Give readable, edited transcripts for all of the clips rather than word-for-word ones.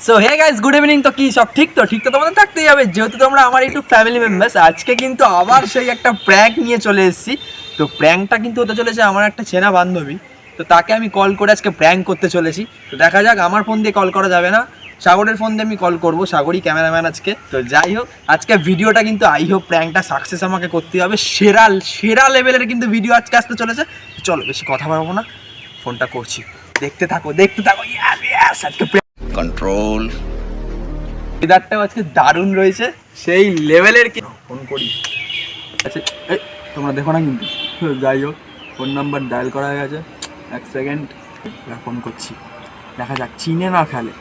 So hey guys, good evening. তো কি সব ঠিক তো তোমাদের থাকতেই হবে, যেহেতু তোমরা আমার একটু ফ্যামিলি মেম্বার্স। আজকে কিন্তু আবার সেই একটা প্র্যাঙ্ক নিয়ে চলে এসেছি। তো প্র্যাঙ্কটা কিন্তু হতে চলেছে আমার একটা চেনা বান্ধবী। তো তাকে আমি কল করে আজকে প্র্যাঙ্ক করতে চলেছি। তো দেখা যাক, আমার ফোন দিয়ে কল করা যাবে না, সাগরের ফোন দিয়ে আমি কল করবো। সাগরই ক্যামেরাম্যান আজকে। তো যাই হোক, আজকে ভিডিওটা কিন্তু আই হোপ প্র্যাঙ্কটা সাকসেস আমাকে করতে হবে। সেরা লেভেলের কিন্তু ভিডিও আজকে আসতে চলেছে। চলো বেশি কথা বলবো না, ফোনটা করছি, দেখতে থাকো। আজকে কন্ট্রোল ওয়েদারটাও আজকে দারুণ রয়েছে, সেই লেভেলের। কি ফোন করি, আচ্ছা তোমরা দেখো না কিন্তু। যাই হোক, ফোন নাম্বার ডায়াল করা হয়ে গেছে। এক সেকেন্ড, ফোন করছি, দেখা যাক চিনে না ফেলে।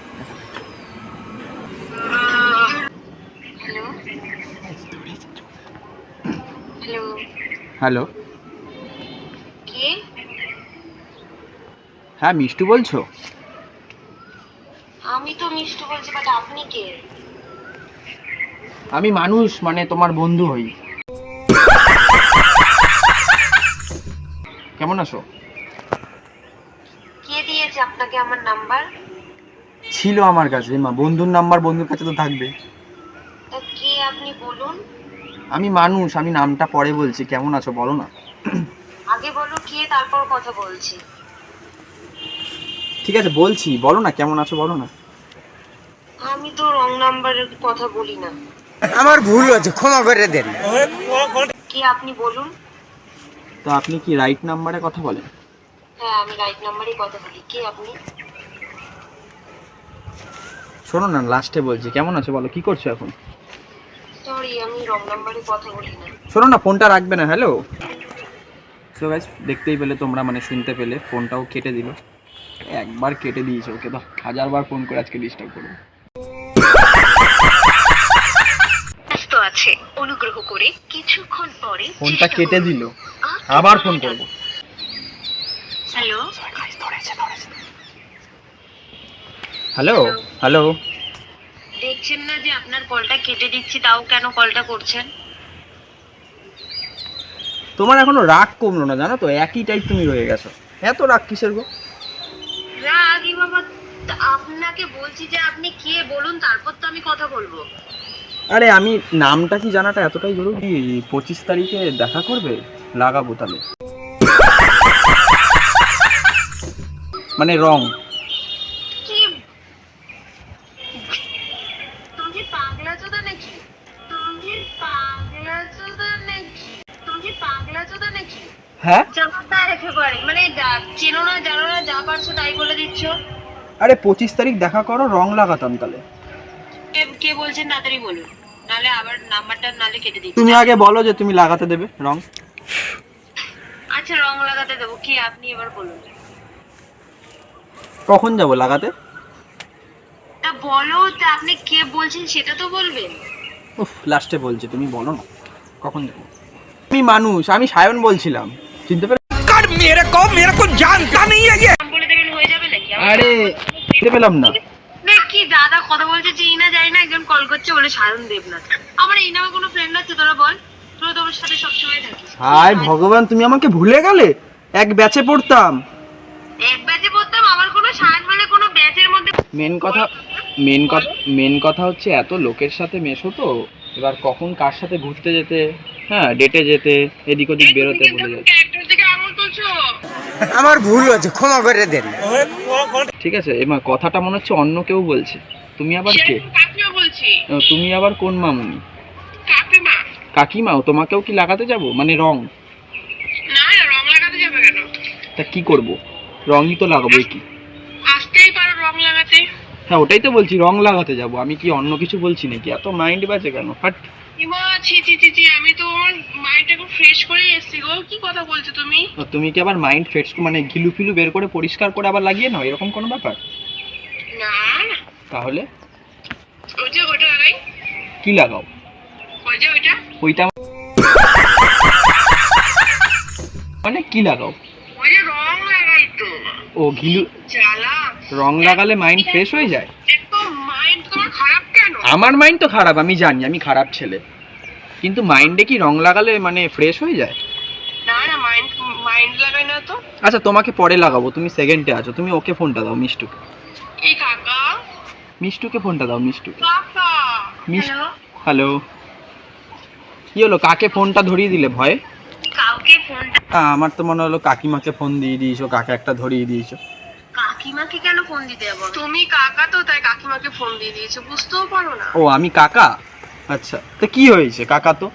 হ্যালো, হ্যাঁ মিষ্টু বলছো? আমি তো মিষ্টু বলছি, বাট আপনি কে? আমি মানুষ, মানে তোমার বন্ধু হই। কেমন আছো? কে দিয়েছে আপনাকে আমার নাম্বার? ছিল আমার কাছে, মা বন্ধুর নাম্বার বন্ধুর কাছে তো থাকবে। তা কে আপনি বলুন? আমি মানুষ, আমি নামটা পরে বলছি। কেমন আছো বলো না। আগে বলো কে, তারপর কথা বলছি। ঠিক আছে বলছি, বলো না কেমন আছো বলো না। আমি তো রং নাম্বারের কথা বলি না। আমার ভুল হয়েছে, ক্ষমা করে দেন। কে আপনি বলুন? তো আপনি কি রাইট নাম্বারে কথা বলেন? হ্যাঁ, আমি রাইট নাম্বারেই কথা বলি। কে আপনি? শোনো না, লাস্টে বলছি, কেমন আছো বলো, কি করছো এখন? সরি, আমি রং নাম্বারে কথা বলি না। শোনো না, ফোনটা রাখবে না। হ্যালো। সো গাইস, দেখতেই পেলে তোমরা, মানে শুনতে পেলে, ফোনটাও কেটে দিল। একবার কেটে দিয়েছে ওকে, তো হাজারবার ফোন করে আজকে ডিস্টার্ব করবো। ব্যস্ত আছে, অনুগ্রহ করে কিছুক্ষণ পরে ফোনটা কেটে দিল, আবার ফোন করবো। Hello hello hello. দেখছেন না যে আপনার কলটা কেটে দিচ্ছি, তাও কেন কলটা করছেন? তোমার এখনো রাগ কমলো না, জানো তো, একই টাইপ তুমি রয়ে গেছো। এত রাগ কিসের গো? রাগই বাবা, আপনাকে বলছি যে আপনি কে বলুন, তারপর তো আমি কথা বলবো। আরে আমি নামটা কি জানাটা এতটাই জরুরি? 25 তারিখে দেখা করবে, লাগাবো তাহলে। মানে রং। কি তুমি পাগলা চোদা নাকি? হ্যাঁ, জামাটা একেবারে মানে চেনো না জানো না, যা পারছো তাই বলে দিচ্ছ। আরে 25 তারিখ দেখা করো, রং লাগাতাম তাহলে। কে বলছেন, তাড়াতাড়ি বলুন, নালে আবার নাম্বারটা নালে কেটে দিচ্ছি। তুমি আগে বলো যে তুমি লাগাতে দেবে রং। আচ্ছা, রং লাগাতে দেবো। কি আপনি এবার বলুন। কখন যাব লাগাতে? তা বলো, তা আপনি কে বলছেন সেটা তো বলবেন। উফ, লাস্টে বলছি, তুমি বলো না কখন যাবো। আমি মানুষ, আমি সায়ন বলছিলাম, চিনতে পেরে? মেরে কো জানতা নেই है ये। নাম বলে দেবেন, হয়ে যাবে নাকি? আরে চিনতে পেলাম না। না কি দাদা কথা বলছে, চিনি না যাই না, একজন কল করছে বলে সায়ন দেবনাথ। আমার এই নামে কোনো ফ্রেন্ড আছে? তোরা বল, তোরা তোমার সাথে সবসময় থাকিস। হায় ভগবান, তুমি আমাকে ভুলে গেলে? এক ব্যাচে পড়তাম। এক ব্যাচে পড়তাম, আমার কোনো সায়ন বলে কোনো ব্যাচের মধ্যে। মেন কথা হচ্ছে, এত লোকের সাথে মেশো তো, এবার কখন কার সাথে ঘুরতে যেতে, হ্যাঁ ডেটে যেতে, এদিক ওদিক বেরোতে ভুলে যাচ্ছে। ক্যারেক্টার থেকে আঙুল তুলছো। আমার ভুল হয়েছে, ক্ষমা করে দেন। ঠিক আছে, এবার কথাটা মনে হচ্ছে অন্য কেউ বলছে। তুমি আবার কে? কাকিমা বলছি। তুমি আবার কোন মামুনি? কাকিমা। কাকিমাও? তোমাকেও কি লাগাতে যাব, মানে রং? না না, রং লাগাতে যাবে কেন? তা কি করব? রংই তো লাগাবো। কি আসতেই পারো রং লাগাতে। হ্যাঁ ওটাই তো বলছি, রং লাগাতে যাব। আমি কি অন্য কিছু বলছি নাকি? এত মাইন্ড বাজে কেন? হাট। ইমা ছি ছি ছি ছি, আমি তো আমার মাইন্ডটাকে ফ্রেশ করে এসেছি গো। কি কথা বলছো তুমি? তুমি কি আবার মাইন্ড ফ্রেশ, মানে ঘিলু ফিলু বের করে পরিষ্কার করে আবার লাগিয়ে নাও, এরকম কোনো ব্যাপার? না না, তাহলে ওই যে ওইটা লাগাই। কি লাগাও? ওই যে ওইটা। ওইটা মানে কি লাগাও? ওই যে রং লাগাই তো। ও ঘিলু। জ্বালা। রং লাগালে মাইন্ড ফ্রেশ হয়ে যায়? একদম মাইন্ড তোমার খারাপ কেন? আমার মাইন্ড তো খারাপ, আমি জানি, আমি খারাপ ছেলে, কিন্তু মাইন্ডে কি রং লাগালে মানে ফ্রেশ হয়ে যায়? না না, মাইন্ড মাইন্ড লাগাই না তো। আচ্ছা তোমাকে পরে লাগাবো, তুমি সেকেন্ডে আছো, তুমি ওকে ফোনটা দাও, মিষ্টুকে। এই কাকা। মিষ্টুকে ফোনটা দাও, মিষ্টুকে। কাকা হ্যালো হ্যালো, কি হলো? কাকে ফোনটা ধরিয়ে দিলে ভয়ে? কাউকে ফোনটা আমার তো মনে হলো কাকিমাকে ফোন দিয়ে দিয়েছো, কাকে একটা ধরিয়ে দিয়েছো। কাকিমাকে কেন ফোন দিতে যাবো? তুমি কাকা তো, তাই কাকিমাকে ফোন দিয়ে দিয়েছো, বুঝতেও পারো না? ও আমি কাকা? আচ্ছা, তো কি হয়েছে? কাকা তো,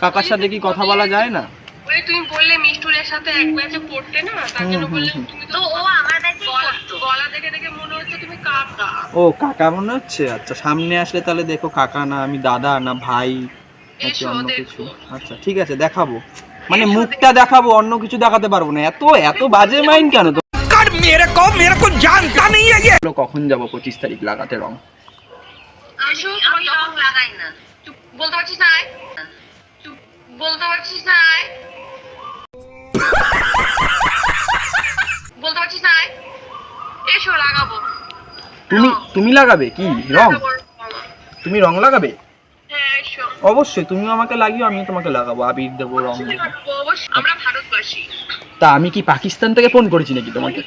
কাকার সাথে কি কথা বলা যায় না? ওই তুমি বললে মিষ্টুরের সাথে এক ব্যাচে পড়তে না, তার জন্য বললে তুমি তো ও আমার ব্যাচে পড়তো। গলা দেখে দেখে মনে হচ্ছে তুমি কাকা। ও কাকা মনে হচ্ছে? আচ্ছা, সামনে আসলে তাহলে দেখো কাকা না আমি দাদা না ভাই নাকি এসো অন্য দেখো। কিছু। আচ্ছা ঠিক আছে, দেখাবো, মানে মুখটা দেখাবো, অন্য কিছু দেখাতে পারবো না। এত এত বাজে মাইন্ড কেন তো? मेरे को जानता नहीं है ये। কখন যাবো? 25 তারিখ লাগাতে রং। আসো, আমি রং লাগাই না। চুপ, বলতে পারছিস না? চুপ, বলতে পারছিস না? বলতে পারছিস না? এসো লাগাবো। তুমি লাগাবে কি রং? তুমি রং লাগাবে? হ্যাঁ এসো। অবশ্যই, তুমিও আমাকে লাগিও, আমিও তোমাকে লাগাবো, আবির দেবো, রং দেবো। অবশ্যই, আমরা ভারতবাসী। তা আমি কি পাকিস্তান থেকে ফোন করেছি নাকি তোমাকে?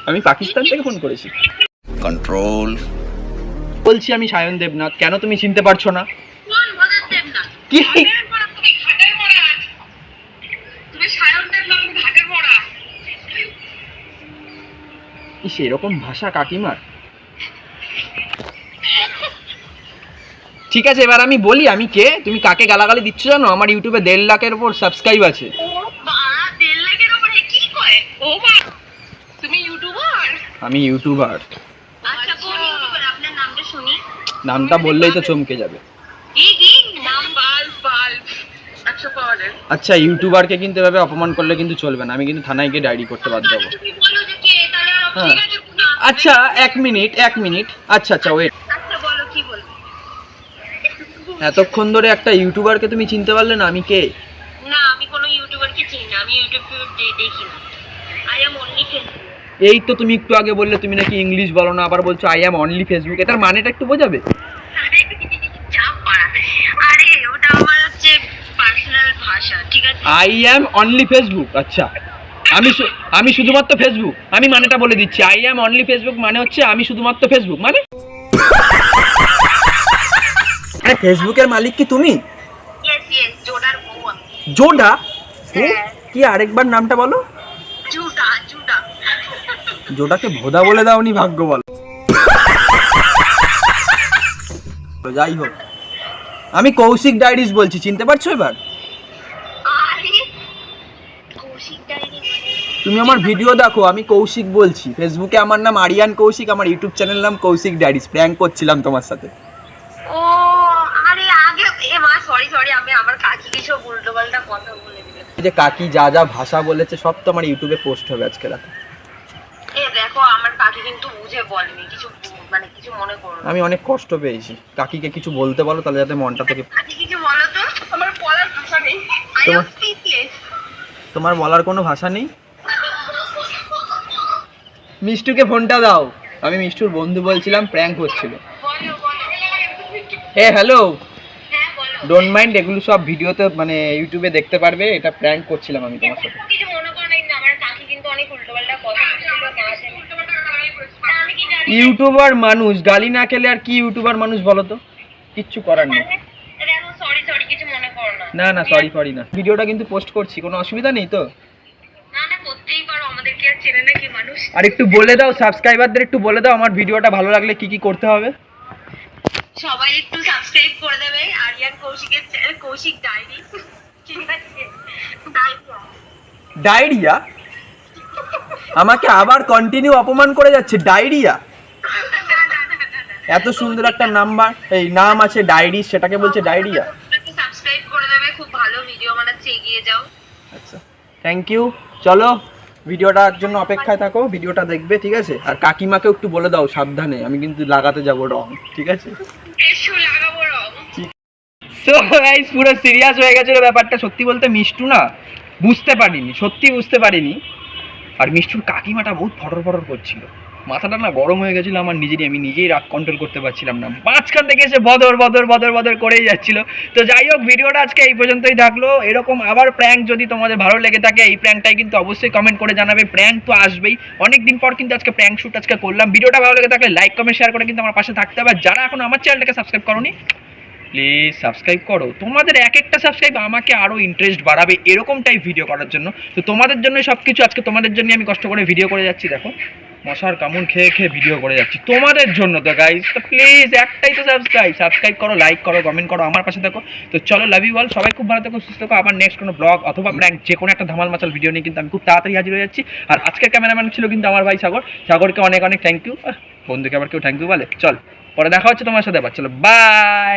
আমি পাকিস্তান থেকে ফোন করেছি? कंट्रोल। বলছি আমি সায়ন দেবনাথ, কেন তুমি চিনতে পারছো না? কোন ভজন দেবনাথ? কি? তুমি ঘাটের মোড়া। তুমি সায়ন দেবনাথ, তুমি ঘাটের মোড়া। সেরকম ভাষা কাকিমার? ঠিক আছে, এবার আমি বলি আমি কে। তুমি কাকে গালাগালি দিচ্ছ জানো? আমার ইউটিউবে 1.5 লাখের উপর সাবস্ক্রাইব আছে। ও বাবা, 1.5 লাখের উপরে কি কয়? ও মা, তুমি ইউটিউবার? আমি ইউটিউবার। আচ্ছা, কোন ইউটিউবার? আপনার নামটা শুনি। নামটা বললেই তো চমকে যাবে। কি কি নাম? বাল্ব 100 পাওয়ারের। আচ্ছা, ইউটিউবারকে কিন্তু এভাবে অপমান করলে কিন্তু চলবে না, আমি কিন্তু থানায় গিয়ে ডায়েরি করতে বাধ্য হবো। তুমি বলো যে কে, তাহলে আর হ্যাঁ। ঠিক আছে না। আচ্ছা 1 মিনিট। আচ্ছা ওয়েট। আচ্ছা বলো, কি বলবে? এতক্ষণ ধরে একটা ইউটিউবারকে তুমি চিনতে পারলে না আমি কে? না, আমি কোনো ইউটিউবারকে চিনি না, আমি ইউটিউব দেখি না। I am only Facebook. এই তো তুমি একটু আগে বললে তুমি নাকি ইংলিশ বলো না, আবার বলছো আই অ্যাম অনলি ফেসবুক। এটার মানেটা একটু বোঝাবে? চাপ পাড়া। আরে ওটা আমার হচ্ছে পার্সোনাল ভাষা, ঠিক আছে? I am only Facebook. আচ্ছা, আমি শুধুমাত্র ফেসবুক। আমি মানেটা বলে দিচ্ছি, আই অ্যাম অনলি ফেসবুক মানে হচ্ছে আমি শুধুমাত্র ফেসবুক। মানে আরে ফেসবুকের মালিক কি তুমি? ইয়েস, জোডার বউ আমি। জোডা? হ্যাঁ। কি আরেকবার নামটা বলো? জুডা। জোডাকে ভোদা বলে দাওনি, ভাগ্য বলো। যাই হোক, আমি কৌশিক ডায়েরিজ বলছি, চিনতে পারছো এবার? আরে কৌশিক ডায়েরি মানে? তুমি আমার ভিডিও দেখো, আমি কৌশিক বলছি। ফেসবুকে আমার নাম আরিয়ান কৌশিক, আমার ইউটিউব চ্যানেল নাম কৌশিক ডায়েরিজ। প্র্যাঙ্ক করছিলাম তোমার সাথে। ও আরে আগে মা সরি, আমি আমার কাকিকে সব উল্টোপাল্টা কথা বলে দিলাম। এই যে কাকি যা যা ভাষা বলেছে সব তো আমার ইউটিউবে পোস্ট হবে আজকে রাতে। দেখো, আমার কাকি কিন্তু বুঝে বলেনি কিছু, মানে কিছু মনে করো না। আমি অনেক কষ্ট পেয়েছি। কাকিকে কিছু বলতে বলো তাহলে যাতে মনটা থেকে। কাকি কিছু বলো তো, আমার বলার ভাষা নেই। I am speechless. তোমার বলার কোনো ভাষা নেই? মিষ্টুকে ফোনটা দাও। আমি মিষ্টুর বন্ধু বলছিলাম, প্র্যাঙ্ক হচ্ছিল। বলো। হ্যালো, হ্যাঁ বলো। ডোন্ট মাইন্ড, এগুলো সব ভিডিওতে মানে ইউটিউবে দেখতে পারবে। এটা প্র্যাঙ্ক করছিলাম আমি তোমার সাথে। কিছু মনে করো না, কিন্তু আমার কাকি কিন্তু অনেক উল্টোপাল্টা কথা বলছিল না। আমি কি জানি? ইউটিউবার মানুষ গালি না খেলে আর কি ইউটিউবার মানুষ বলো তো? কিচ্ছু করার নেই। দেখো সরি, কিছু মনে করো না। না সরি না। ভিডিওটা কিন্তু পোস্ট করছি, কোনো অসুবিধা নেই তো? না করতেই পারো, আমাদের কি আর চেনে নাকি মানুষ? আর একটু বলে দাও সাবস্ক্রাইবারদের, একটু বলে দাও আমার ভিডিওটা ভালো লাগলে কি কি করতে হবে। সবাই একটু সাবস্ক্রাইব করে দেবে আরিয়ান কৌশিকের চ্যানেল, কৌশিক ডায়েরি, ঠিক আছে? ডায়রিয়া? আমাকে আবার কন্টিনিউ অপমান করে যাচ্ছে। ডায়রিয়া? এত সুন্দর একটা নাম আছে ডায়েরি, সেটাকে বলছে ডায়রিয়া। সাবস্ক্রাইব করে দেবে, খুব ভালো ভিডিও বানাচ্ছে, এগিয়ে যাও। আচ্ছা, থ্যাংক ইউ। চলো ভিডিওটার জন্য অপেক্ষায় থাকো, ভিডিওটা দেখবে, ঠিক আছে? আর কাকিমাকে একটু বলে দাও সাবধানে, আমি কিন্তু লাগাতে যাব রং, ঠিক আছে? এসো লাগাবো রং। তো গাইস, পুরো সিরিয়াস হয়ে গেছিল ব্যাপারটা। সত্যি বলতে মিষ্টু না বুঝতে পারিনি, সত্যি বুঝতে পারিনি। আর মিষ্টুর কাকিমাটা বহুত ফটর করছিল। মাথাটা না গরম হয়ে গেছিলো আমার নিজেরই, আমি নিজেই রাগ কন্ট্রোল করতে পারছিলাম না, মাঝখান থেকে এসে বদর বদর বদর বদর করেই যাচ্ছিল। তো যাই হোক, ভিডিওটা আজকে এই পর্যন্তই থাকলো। এরকম আবার প্র্যাঙ্ক যদি তোমাদের ভালো লেগে থাকে, এই প্র্যাঙ্কটাই কিন্তু অবশ্যই কমেন্ট করে জানাবে। প্র্যাঙ্ক তো আসবেই, অনেকদিন পর কিন্তু আজকে প্র্যাঙ্ক শ্যুট আজকে করলাম। ভিডিওটা ভালো লেগে থাকলে লাইক কমেন্ট শেয়ার করে কিন্তু আমার পাশে থাকতে হবে। যারা এখন আমার চ্যানেলটাকে সাবস্ক্রাইব করোনি, প্লিজ সাবস্ক্রাইব করো। তোমাদের এক একটা সাবস্ক্রাইব আমাকে আরও ইন্টারেস্ট বাড়াবে এরকম টাইপ ভিডিও করার জন্য। তো তোমাদের জন্য সব কিছু, আজকে তোমাদের জন্য আমি কষ্ট করে ভিডিও করে যাচ্ছি। দেখো মশার কামড় খেয়ে খেয়ে ভিডিও করে যাচ্ছি তোমাদের জন্য। তো গাইজ, তো প্লিজ একটাই তো সাবস্ক্রাইব করো, লাইক করো, কমেন্ট করো, আমার পাশে থাকো। তো চলো, লাভ ইউ অল, সবাই খুব ভালো থাকো, সুস্থ থাকো। আবার নেক্সট কোনো ব্লগ অথবা প্র্যাঙ্ক যে কোনো একটা ধামাল মাচাল ভিডিও নিয়ে কিন্তু আমি খুব তাড়াতাড়ি হাজির হয়ে যাচ্ছি। আর আজকের ক্যামেরাম্যান ছিল কিন্তু আমার ভাই সাগর। সাগরকে অনেক অনেক থ্যাংক ইউ। বন্ধুকে আবার কেউ থ্যাংক ইউ বলে। চল, পরে দেখা হচ্ছে তোমার সাথে। আবার চলো, বাই।